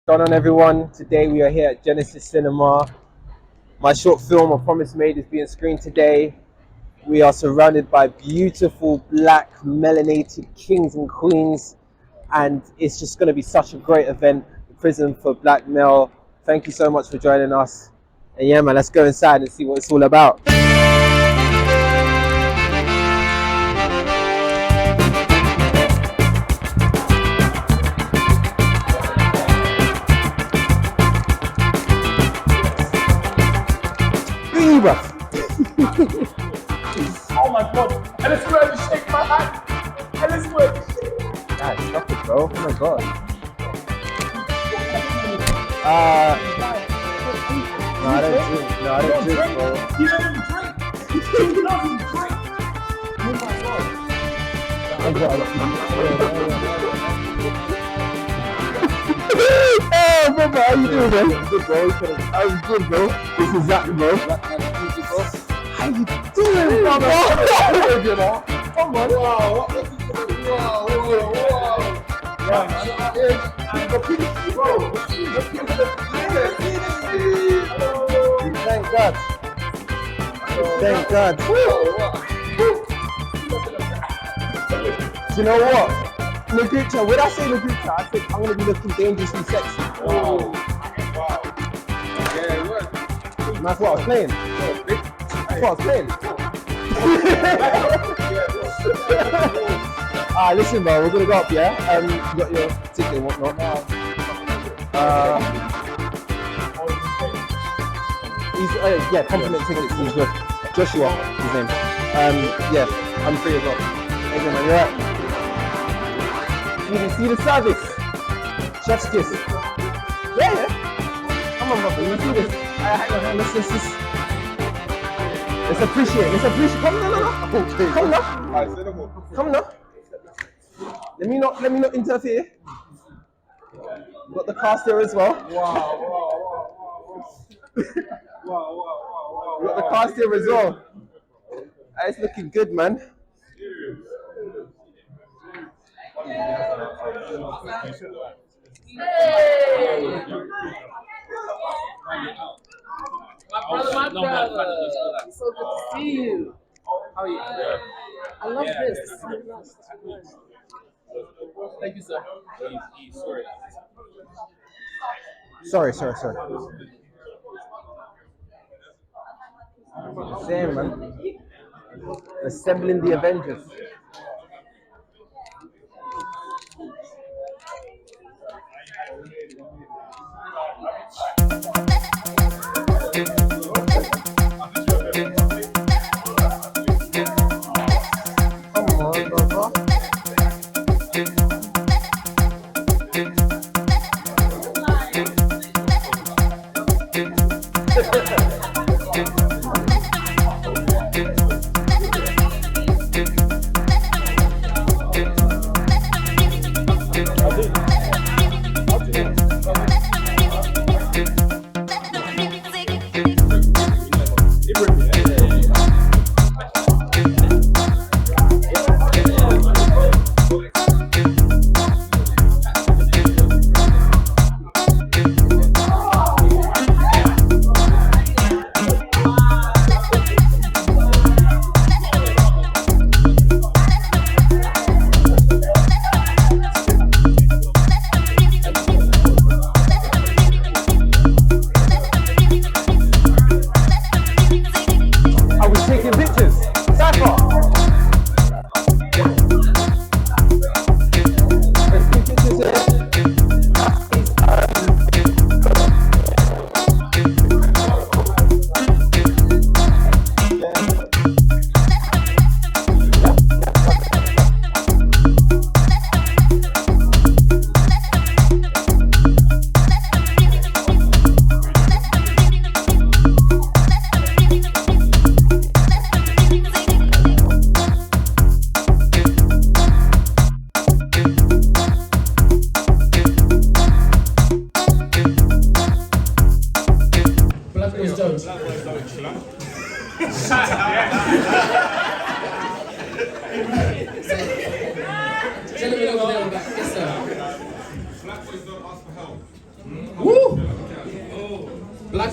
What's going on, everyone? Today we are here at Genesis Cinema. My short film, A Promise Made, is being screened today. We are surrounded by beautiful black melanated kings and queens, and it's just going to be such a great event. The Prison for Black Male. Thank you so much for joining us. And yeah, man, let's go inside and see what it's all about. Bruh. Oh my god! And it's where to shake my hand! And it's where to shake. God, stop it, bro. Oh my god. No, I don't drink. No, I don't drink, bro. He doesn't drink! He doesn't drink! Oh my god! Hey, brother, how you doing, man? Good, bro. I'm good, bro. This is Zach, bro. How you doing, brother? You know? Come on! Wow! Thank God. Thank God. Do you know what? In the group chat, when I say in the group chat, I think I'm gonna be looking dangerously sexy. Wow! Yeah, what? That's what I was playing. That's what I was playing. Alright, listen, bro, we're gonna go up, yeah? You got your ticket and whatnot. Yeah, compliment tickets, he's good. Joshua, his name. Yeah, I'm free as well. Thank you, man, you're right. See the service. Chef's kiss. Yeah. Come on, brother. You see this? Hang on. Let's appreciate. Come now. Come now. Let me not interfere. Got the cast here as well. Wow! Got the cast here as well. It's looking good, man. My brother. It's so good to see you. How are you? I love this. It's so nice. Thank you, sir. Sorry. Same, man. Assembling the Avengers.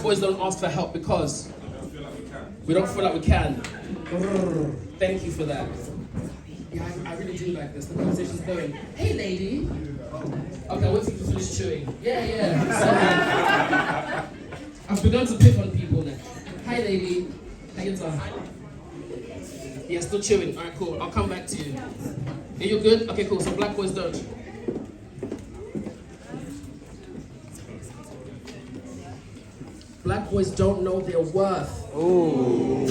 boys don't ask for help because we don't feel like we can. Thank you for that. Yeah, I really do like this. The conversation's going. Hey, lady. Okay, I'll wait for you to finish chewing. Yeah. I've begun to pick on people now. Hi, lady. How you doing? Yeah, still chewing. All right, cool. I'll come back to you. Are you good? Okay, cool. So black boys don't. Black boys don't know their worth. Ooh.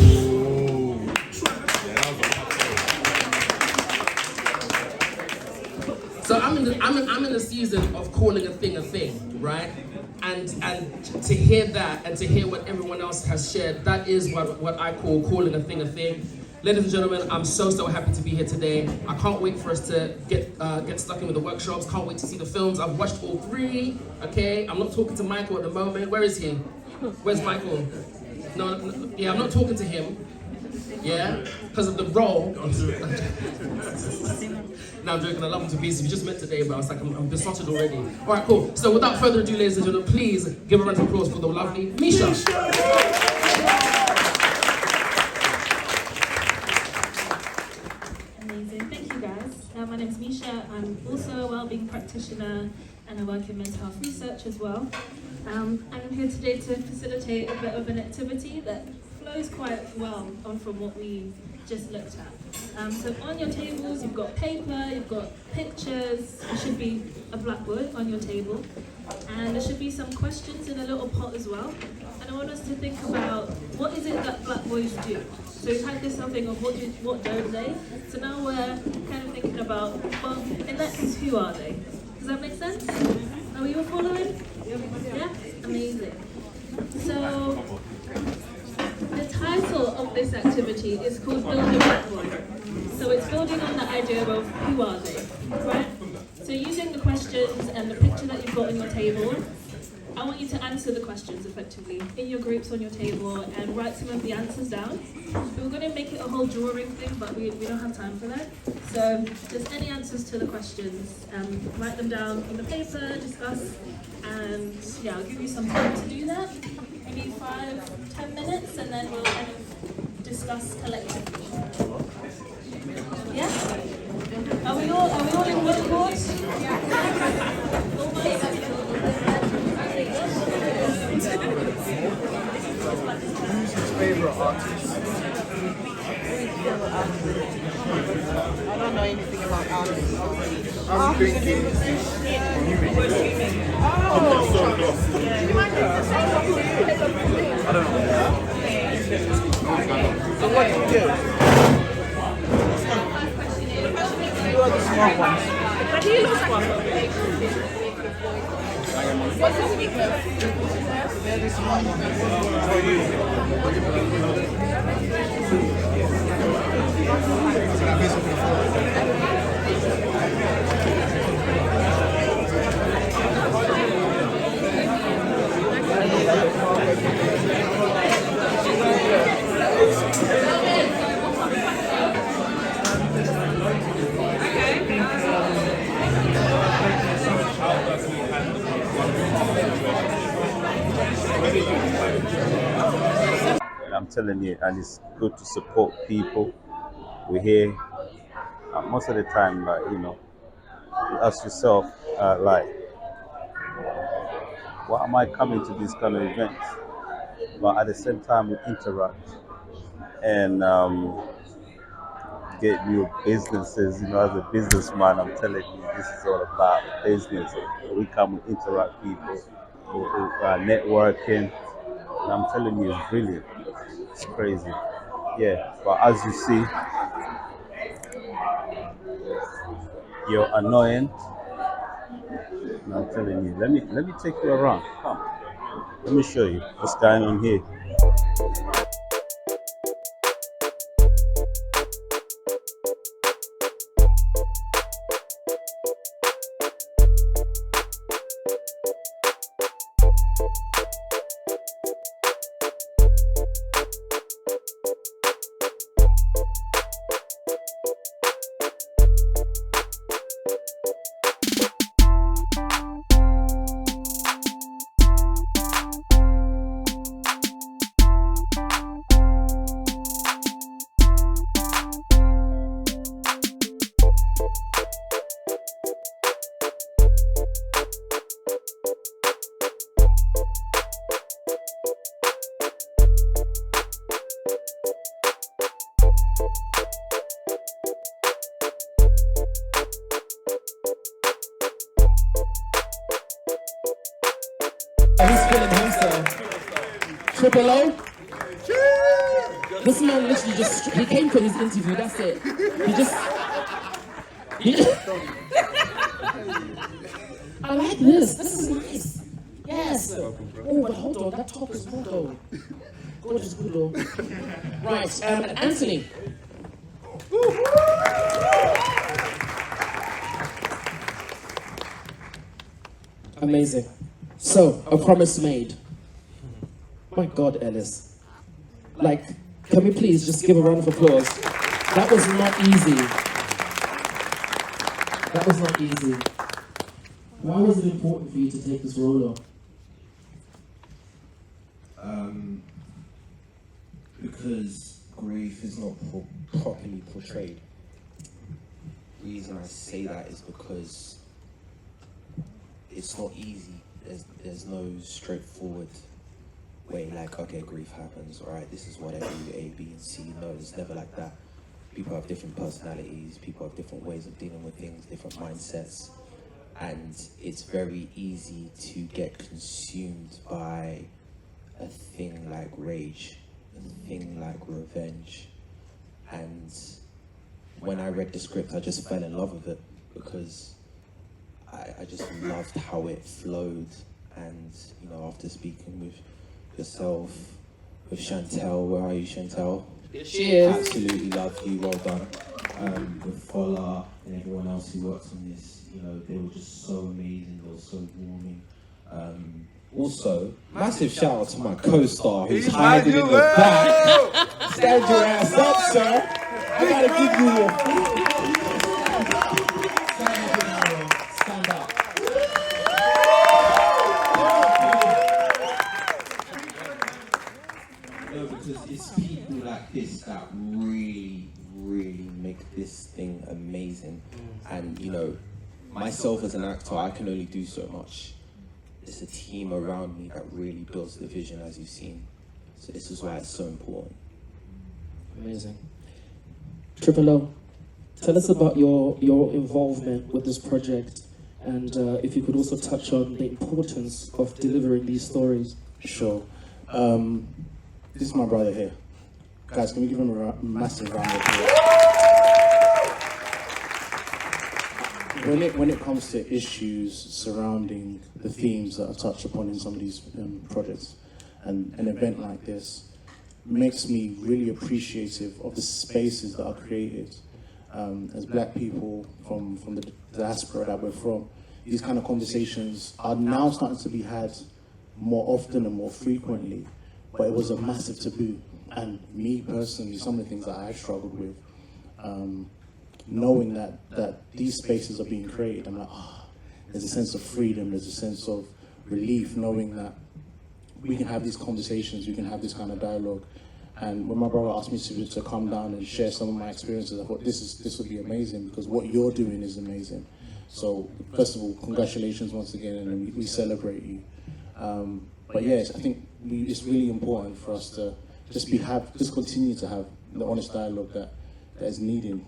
So I'm in the season of calling a thing, right? And to hear that and to hear what everyone else has shared, that is what I call calling a thing. Ladies and gentlemen, I'm so happy to be here today. I can't wait for us to get stuck in with the workshops. Can't wait to see the films. I've watched all 3. Okay, I'm not talking to Michael at the moment. Where is he? Where's Michael? No, yeah, I'm not talking to him. Yeah, because of the role. No, I'm joking. I love him to pieces. We just met today, but I was like, I'm besotted already. All right, cool. So without further ado, ladies and gentlemen, please give a round of applause for the lovely Misha. Amazing. Thank you, guys. My name's Misha. I'm also a wellbeing practitioner and I work in mental health research as well. I'm here today to facilitate a bit of an activity that flows quite well on from what we just looked at. So on your tables, you've got paper, you've got pictures, there should be a blackboard on your table, and there should be some questions in a little pot as well. And I want us to think about what is it that black boys do. So we've had this whole thing of what don't they? So now we're kind of thinking about, well, in that case, who are they? Does that make sense? Are we all following? Yeah? Amazing. So the title of this activity is called Build a Blackboard. So it's building on the idea of who are they, right? So using the questions and the picture that you've got on your table, I want you to answer the questions effectively in your groups on your table and write some of the answers down. We're going to make it a whole drawing thing, but we don't have time for that. So just any answers to the questions, write them down on the paper, discuss, and yeah, I'll give you some time to do that. Maybe 5-10 minutes, and then we'll kind of discuss collectively. Yeah? Are we all in one accord? Who's his favourite artist? I don't know anything about artists. I'm thinking I'm not so lost. I don't know. So what do you do? You are the smart ones. But he looks one. What's his weakness? They're the smart ones. How are you? I'm telling you, and it's good to support people. We're here most of the time, like, you know, you ask yourself, like, why am I coming to these kind of events? But at the same time, we interact and get new businesses. You know, as a businessman, I'm telling you, this is all about business. We come and interact people, we networking, and I'm telling you, it's brilliant. It's crazy. Yeah, but as you see, you're annoying. And I'm telling you, let me take you around. Come, let me show you what's going on here. And he's feeling himself. Triple O? This man literally just, he came for his interview, that's it. I like this. This is nice. Yes. Oh, but hold on. That top is good though. Gorgeous, good though. Right. Anthony. Amazing. So, a promise made. My God, Ellis. Like, can we please just give a round of applause? That was not easy. That was not easy. Why was it important for you to take this role on? Because grief is not properly portrayed. The reason I say that is because it's not easy. There's no straightforward way like, okay, grief happens, alright, this is what I do, A, B, and C. No, it's never like that. People have different personalities, people have different ways of dealing with things, different mindsets, and it's very easy to get consumed by a thing like rage, a thing like revenge. And when I read the script, I just fell in love with it because I just loved how it flowed. And, you know, after speaking with yourself, with Chantel, where are you, Chantel? She is. Absolutely loved you, well done. With Fola and everyone else who worked on this, you know, they were just so amazing, they were so warming. Also, massive shout out to my co-star who's hiding in the back. Stand your ass up, sir. I gotta give you your stand up. No, because it's people like this that really make this thing amazing. And you know, myself as an actor, I can only do so much. It's a team around me that really builds the vision, as you've seen. So this is why it's so important. Amazing. Triple O, tell us about your involvement with this project, and if you could also touch on the importance of delivering these stories. Sure. This is my brother here. Guys, can we give him a massive round of applause? When it comes to issues surrounding the themes that are touched upon in some of these projects, and an event like this makes me really appreciative of the spaces that are created. As Black people from the diaspora that we're from, these kind of conversations are now starting to be had more often and more frequently, but it was a massive taboo. And me personally, some of the things that I struggled with, knowing that these spaces are being created, I'm like, there's a sense of freedom, there's a sense of relief, knowing that we can have these conversations, we can have this kind of dialogue. And when my brother asked me to come down and share some of my experiences, I thought this would be amazing, because what you're doing is amazing. So first of all, congratulations once again, and we celebrate you. But yes, I think it's really important for us to just continue to have the honest dialogue that is needed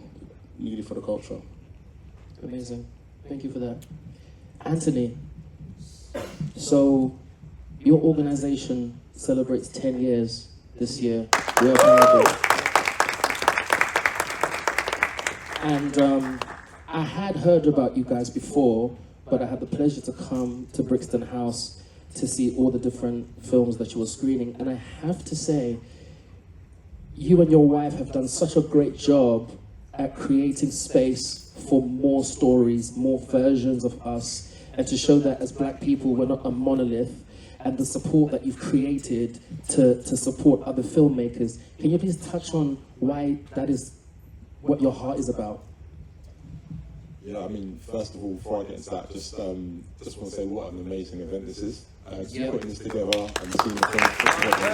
for the culture. Amazing. Thank you for that. Anthony, so your organization celebrates 10 years this year. We're proud of it. And I had heard about you guys before, but I had the pleasure to come to Brixton House to see all the different films that you were screening. And I have to say, you and your wife have done such a great job at creating space for more stories, more versions of us, and to show that as Black people, we're not a monolith, and the support that you've created to support other filmmakers. Can you please touch on why that is what your heart is about? Yeah, I mean, first of all, before I get into that, just want to say what an amazing event this is. Putting this together and seeing the things put together,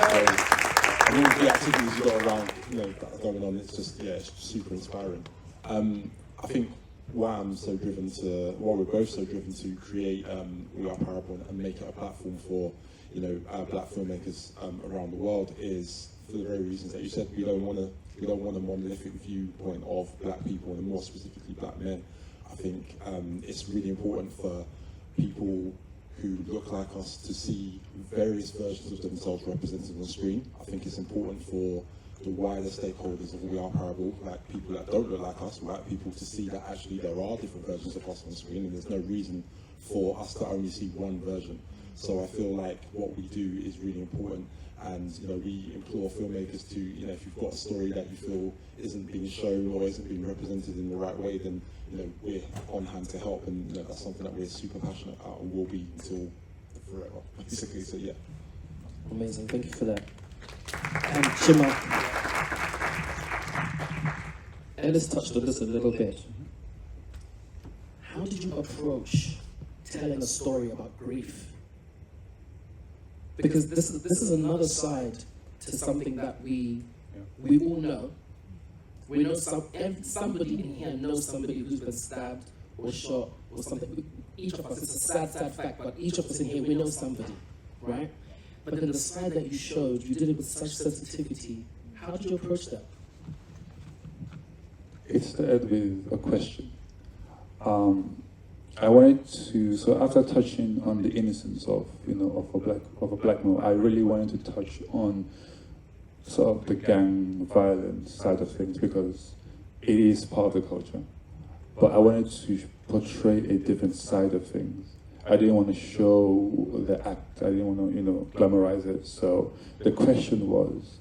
and all the activities you got around, you know, that are going on, it's just, yeah, it's super inspiring. I think why we're both so driven to create We Are Parable and make it a platform for, you know, Black filmmakers around the world is for the very reasons that you said. We don't want a monolithic viewpoint of Black people, and more specifically Black men. I think it's really important for people who look like us to see various versions of themselves represented on the screen. I think it's important for the wider stakeholders of We Are Parable, like people that don't look like us, white people, to see that actually there are different versions of us on the screen, and there's no reason for us to only see one version. So I feel like what we do is really important, and we implore filmmakers to, if you've got a story that you feel isn't being shown or isn't being represented in the right way, then we're on hand to help, and that's something that we're super passionate about and will be until forever, basically. So yeah. Amazing, thank you for that. And Chima, Ellis touched on this a little bit. How did you approach telling a story about grief? Because this is another side to something that we all know. We know somebody in here knows somebody who's been stabbed or shot or something. Each of us, it's a sad fact, but each of us in here, we know somebody, right? But then the side that you showed, you did it with such sensitivity. How did you approach that? It started with a question. I wanted to, so after touching on the innocence of a black male, I really wanted to touch on sort of the gang violence side of things, because it is part of the culture. But I wanted to portray a different side of things. I didn't want to show the act. I didn't want to, glamorize it. So the question was,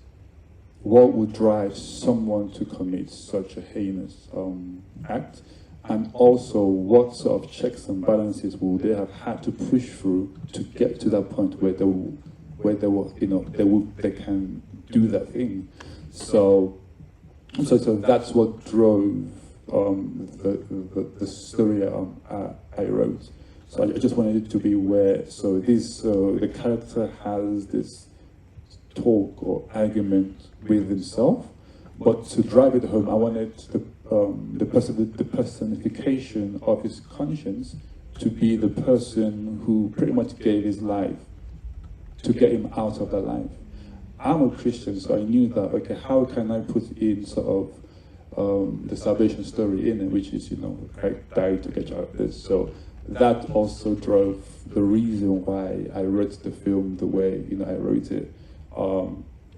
what would drive someone to commit such a heinous act? And also, what sort of checks and balances will they have had to push through to get to that point where they can do that thing? So that's what drove the story I wrote. So I just wanted it to be where the character has this talk or argument with himself, but to drive it home, I wanted the personification of his conscience to be the person who pretty much gave his life to get him out of that life. I'm a Christian, so I knew that, okay, how can I put in sort of the salvation story in it, which is, Christ died to get you out of this. So that also drove the reason why I wrote the film the way, I wrote it.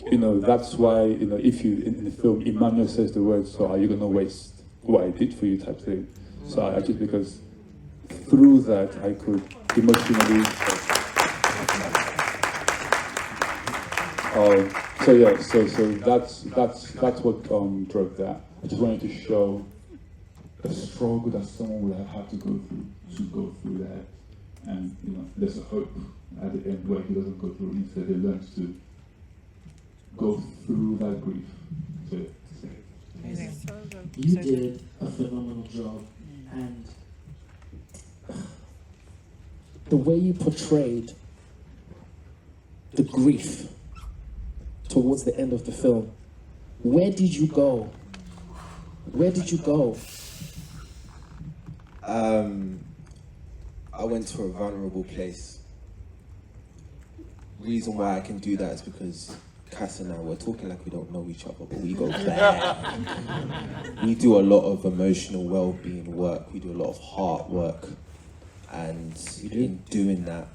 That's why, if you, in the film, Emmanuel says the words, so are you going to waste what I did for you type thing. So I just, because through that, I could emotionally, so that's what drove that. I just wanted to show the struggle that someone would have had to go through that. And, there's a hope at the end where he doesn't go through, instead he learns to go through that grief. You did a phenomenal job, and the way you portrayed the grief towards the end of the film, where did you go? Where did you go? I went to a vulnerable place. Reason why I can do that is because Cass and I, we're talking like we don't know each other, but we go back. We do a lot of emotional well-being work. We do a lot of heart work. And in doing that,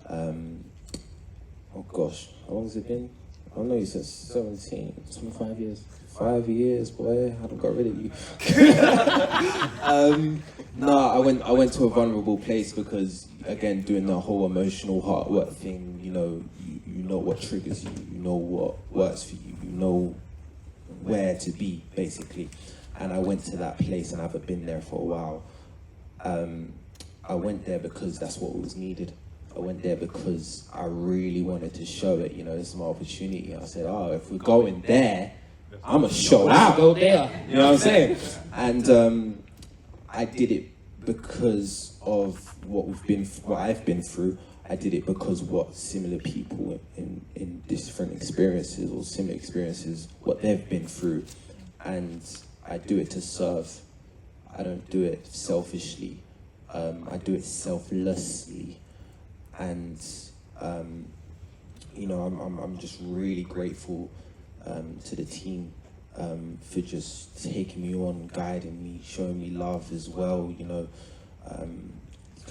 oh gosh, how long has it been? I don't know, you said 17. 25 years. 5 years, boy, I haven't got rid of you. No, I went to a vulnerable place because, again, doing the whole emotional heart work thing, you know what triggers you, you know what works for you, you know where to be, basically. And I went to that place, and I haven't been there for a while. I went there because that's what was needed. I went there because I really wanted to show it, this is my opportunity. I said, if we're going there, I'm gonna show out. Go there. You know what I'm saying? And I did it because of what I've been through. I did it because what similar people in different experiences or similar experiences, what they've been through. And I do it to serve. I don't do it selfishly. I do it selflessly. And I'm just really grateful to the team for just taking me on, guiding me, showing me love as well.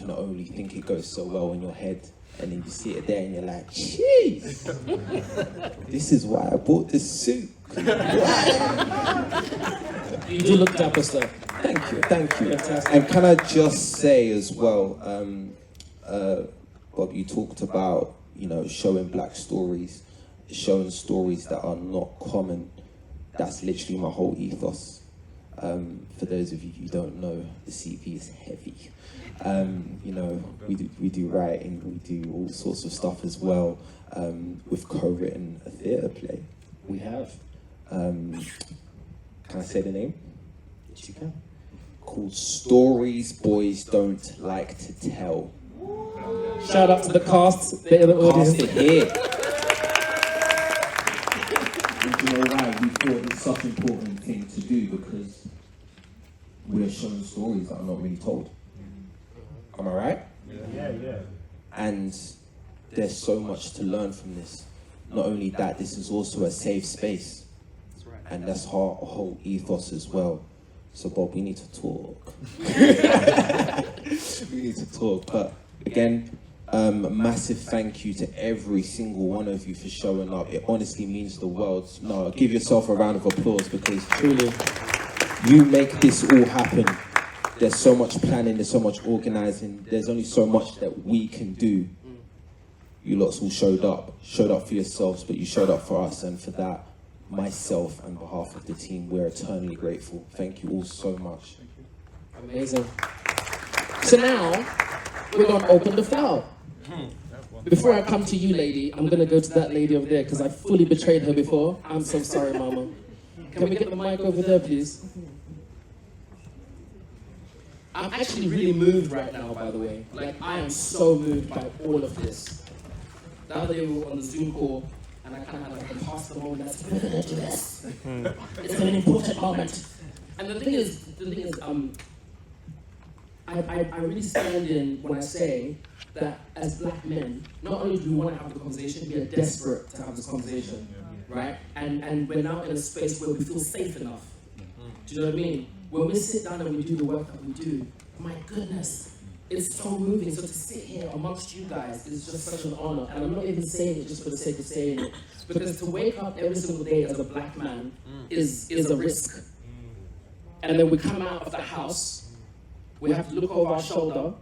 can only think it goes so well in your head. And then you see it there and you're like, jeez, this is why I bought this suit. You do look dapper, sir. Thank you, thank you. Fantastic. And can I just say as well, Bob, you talked about, you know, showing black stories, showing stories that are not common. That's literally my whole ethos. For those of you who don't know, the CV is heavy. You know, we do writing, we do all sorts of stuff as well. We've co-written a theatre play. We have. Can I say the name? Yes, you can. Called Stories Boys Don't Like to Tell. Shout out to the cast, the other audience. Cast it here. And you know why? We thought it's such an important thing to do because we're showing stories that are not really told. Am I right? Yeah. And there's so much to learn from this. Not only that, this is also a safe space. And that's our whole ethos as well. So Bob, we need to talk. We need to talk. But again, massive thank you to every single one of you for showing up. It honestly means the world. No, give yourself a round of applause because truly, you make this all happen. There's so much planning, there's so much organising, there's only so much that we can do. You lots all showed up for yourselves, but you showed up for us, and for that, myself and behalf of the team, we're eternally grateful. Thank you all so much. Amazing. So now, we're going to open the flower. Before I come to you, lady, I'm going to go to that lady over there because I fully betrayed her before. I'm so sorry, Mama. Can we get the mic over there, please? I'm actually really moved right now, by the way. Like, I am so moved by all of this. The other day we were on the Zoom call, and I kind of had like a pastor moment. I said, we're going to do this. It's an important moment. And the thing is, I really stand in when I say that as black men, not only do we want to have the conversation, we are desperate to have this conversation, right? And we're now in a space where we feel safe enough. Do you know what I mean? When we sit down and we do the work that we do, my goodness, it's so moving. So to sit here amongst you guys is just such an honor. And I'm not even saying it just for the sake of saying it. Because to wake up every single day as a black man is a risk. And then we come out of the house, we have to look over our shoulder.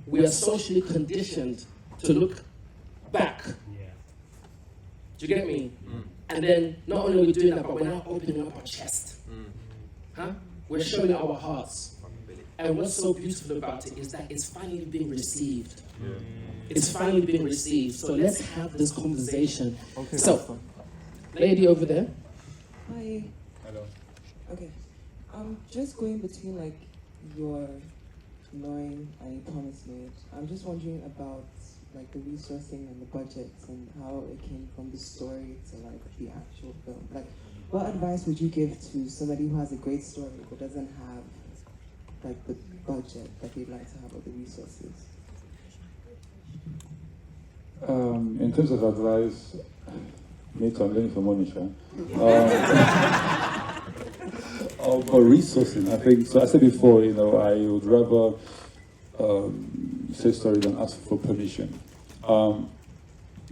We are socially conditioned to look back. Do you get me? And then not only are we doing that, but we're now opening up our chest. Huh? We're showing our hearts. And what's so beautiful about it is that it's finally being received. It's finally being received. So let's have this conversation. Okay. So, lady over there. Hi. Hello. Okay. Just going between like your knowing and a promise made. I'm just wondering about like the resourcing and the budgets and how it came from the story to like the actual film. Like, what advice would you give to somebody who has a great story but doesn't have like the budget that they'd like to have or the resources? In terms of advice, me too, I'm learning from Monisha. For resourcing, I think, so I said before, you know, I would rather say story than ask for permission.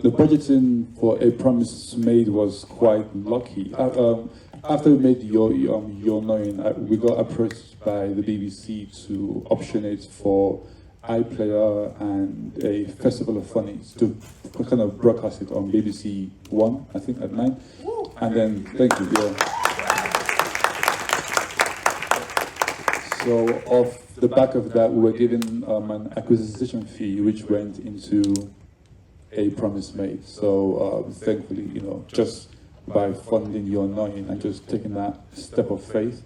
The budgeting for A Promise Made was quite lucky. After we made Your Knowing, we got approached by the BBC to optionate for iPlayer and a Festival of Funnies to kind of broadcast it on BBC One, I think at 9. And then, thank you, yeah. So off the back of that, we were given an acquisition fee which went into A Promise Made. So thankfully, you know, just by funding Your Knowing and just taking that step of faith,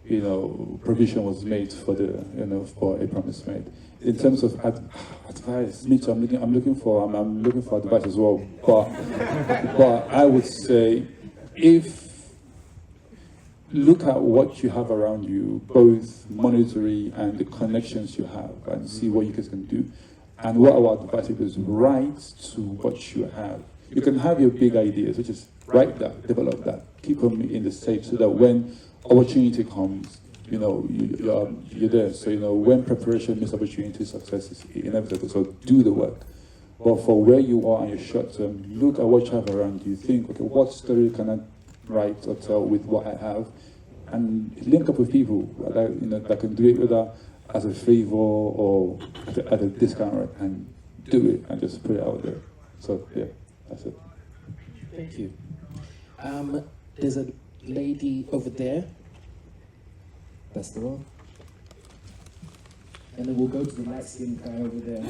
you know, provision was made for the, you know, for A Promise Made. In terms of advice, me too, I'm looking for advice as well. But I would say, look at what you have around you, both monetary and the connections you have, and see what you guys can do. And what our advice is, write to what you have. You can have your big ideas, which is write that, develop that, keep them in the safe so that when opportunity comes, you're there. So, when preparation meets opportunity, success is inevitable. So do the work. But for where you are on your short term, look at what you have around you. Think, okay, what story can I write or tell with what I have? And link up with people that can do it whether as a favor or at a discount rate, and do it and just put it out there. So yeah, that's it. Thank you. There's a lady over there. That's the one. And then we'll go to the light-skinned guy over there.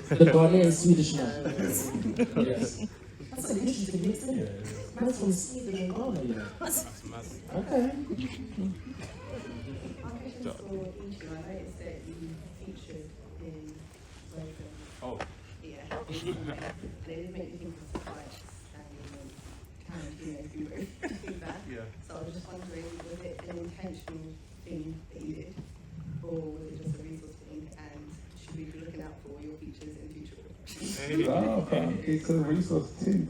The Ghanaian Swedish man. Yes. That's an interesting mix, isn't it? Man's from Sweden and Ghana, you know. Okay. Oh. Yeah. They did make me think of fights and Tarantino if you were doing that. Yeah. So I was just wondering, was it an intentional thing that you did? Or was it just a resource thing? And should we be looking out for your features in future? Oh, it's a resource too,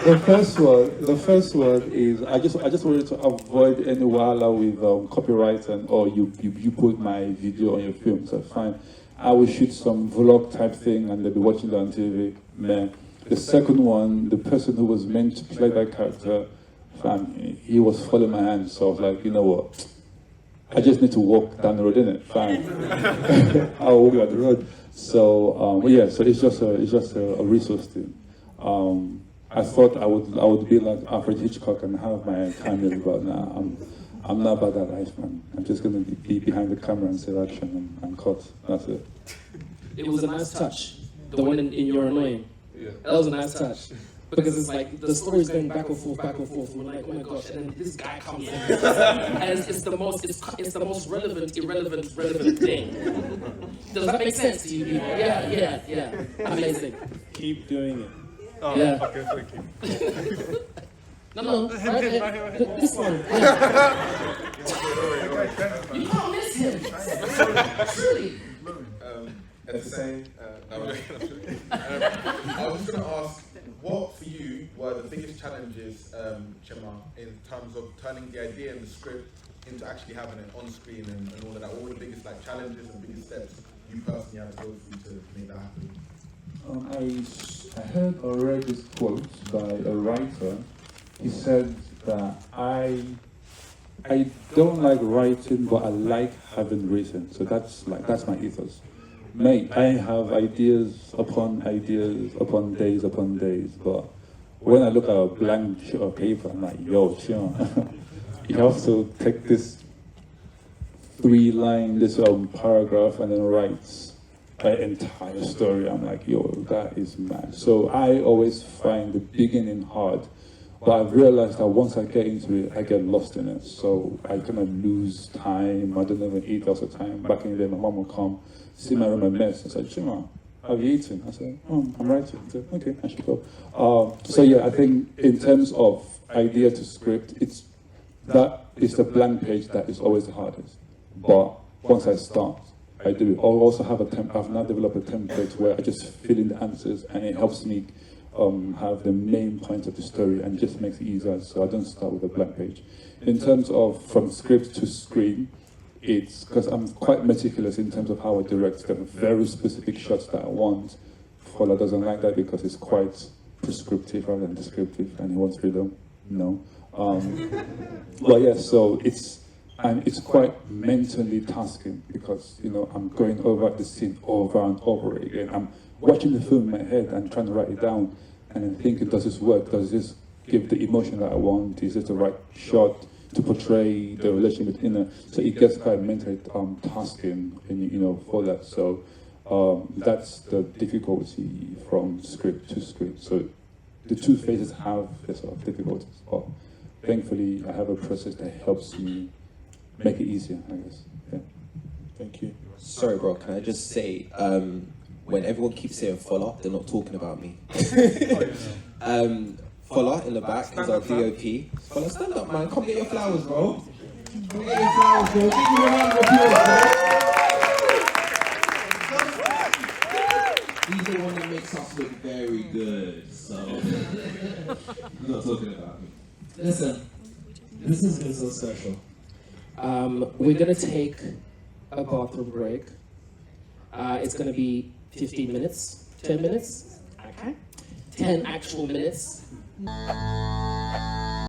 The first one is I just wanted to avoid any wala with copyright and you put my video on your film, so fine. I will shoot some vlog type thing and they'll be watching it on TV. Man. The second one, the person who was meant to play that character, he was following my hand, so I was like, you know what? I just need to walk down the road, innit? Fine. I'll walk down the road. So so it's just a resource thing. I thought I would be like Alfred Hitchcock and have my camera, but nah, I'm not about that life, man. I'm just gonna be behind the camera and say action and cut. That's it. It was a nice touch. The one in You're Annoying. Yeah. That was a nice touch. Because it's like the story's going back and forth. We're like, oh my gosh, and then this guy comes in, and it's the most relevant thing. Does that make sense to you? Yeah. Amazing. Keep doing it. Oh, yeah. Okay, thank you. No, right here. This one. Yeah. You can't miss him. Truly. At the same, I was just going to ask, what for you were the biggest challenges, Chima, in terms of turning the idea and the script into actually having it on screen and all of that? What were the biggest challenges and biggest steps you personally had to go through to make that happen? I heard or read this quote by a writer. He said that I don't like writing, but I like having written. So that's my ethos. Mate, I have ideas upon days, but when I look at a blank sheet of paper, I'm like, yo, chill. You have to take this 3-line, this paragraph, and then write an entire story. I'm like, yo, that is mad. So I always find the beginning hard, but I've realized that once I get into it, I get lost in it. So I kind of lose time. I don't even eat lots of time. Back in the day, my mom would come, see my room a mess. I said, Chima, have you eaten? I said, I'm writing. I said, okay, I should go. So yeah, I think in terms of idea to script, that is the blank page that is always the hardest. But once I start, I do it. I also have I've now developed a template where I just fill in the answers and it helps me have the main point of the story and just makes it easier, so I don't start with a blank page. In terms of from script to screen, it's because I'm quite meticulous in terms of how I direct. There are very specific shots that I want. Fola doesn't like that because it's quite prescriptive rather than descriptive, and he wants freedom. No. But yeah, so it's quite mentally tasking because I'm going over the scene over and over again. I'm watching the film in my head and trying to write it down, and then thinking, does this work? Does this give the emotion that I want? Is it the right shot to portray the relationship between them? So it gets quite mentally tasking, for that. So that's the difficulty from script to script. So the two phases have their sort of difficulties, but thankfully I have a process that helps me make it easier, I guess. Yeah. Thank you. Sorry, bro. Can I just say, when everyone keeps saying Fola, they're not talking about me. Fola in the back is our DOP. Fola, stand up, man. Come get your flowers, bro. Come get your flowers, bro. Give me a round of applause, bro. He's the one that makes us look very good, so. I'm not talking about me. Listen, this has been so special. We're gonna take a bathroom break. It's gonna be 15 minutes, 10 minutes, okay? 10 actual minutes.